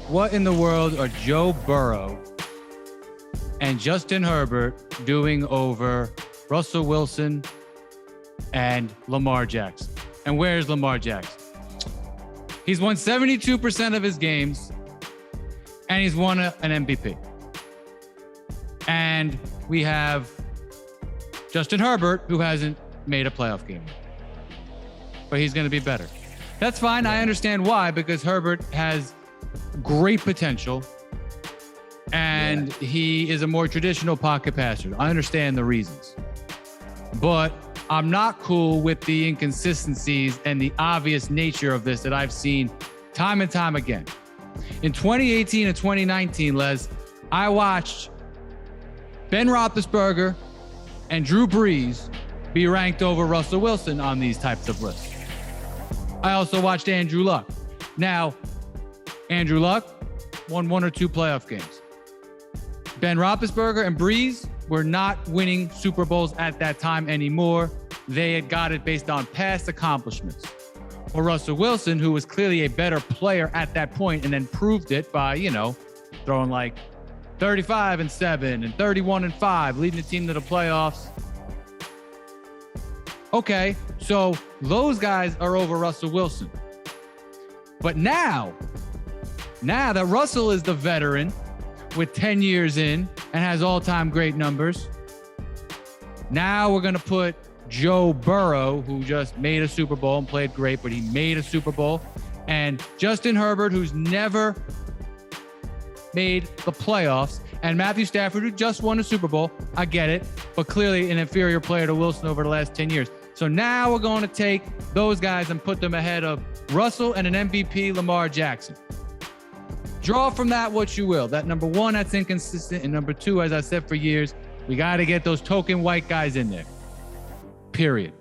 what in the world are Joe Burrow and Justin Herbert doing over Russell Wilson and Lamar Jackson? And where's Lamar Jackson? He's won 72% of his games, and he's won an MVP. And we have Justin Herbert, who hasn't made a playoff game, but he's going to be better. That's fine. I understand why, because Herbert has great potential, and he is a more traditional pocket passer. I understand the reasons, but I'm not cool with the inconsistencies and the obvious nature of this that I've seen time and time again. In 2018 and 2019, Les, I watched Ben Roethlisberger and Drew Brees be ranked over Russell Wilson on these types of lists. I also watched Andrew Luck. Now, Andrew Luck won 1 or 2 playoff games. Ben Roethlisberger and Brees were not winning Super Bowls at that time anymore. They had got it based on past accomplishments. Or Russell Wilson, who was clearly a better player at that point and then proved it by, throwing like 35-7 and 31-5, leading the team to the playoffs. Okay, so those guys are over Russell Wilson. But now that Russell is the veteran with 10 years in and has all-time great numbers, now we're going to put Joe Burrow, who just made a Super Bowl and played great, but he made a Super Bowl, and Justin Herbert, who's never made the playoffs, and Matthew Stafford, who just won a Super Bowl. I get it, but clearly an inferior player to Wilson over the last 10 years. So now we're going to take those guys and put them ahead of Russell and an MVP, Lamar Jackson. Draw from that what you will. That number one, that's inconsistent. And number two, as I said for years, we got to get those token white guys in there. Period.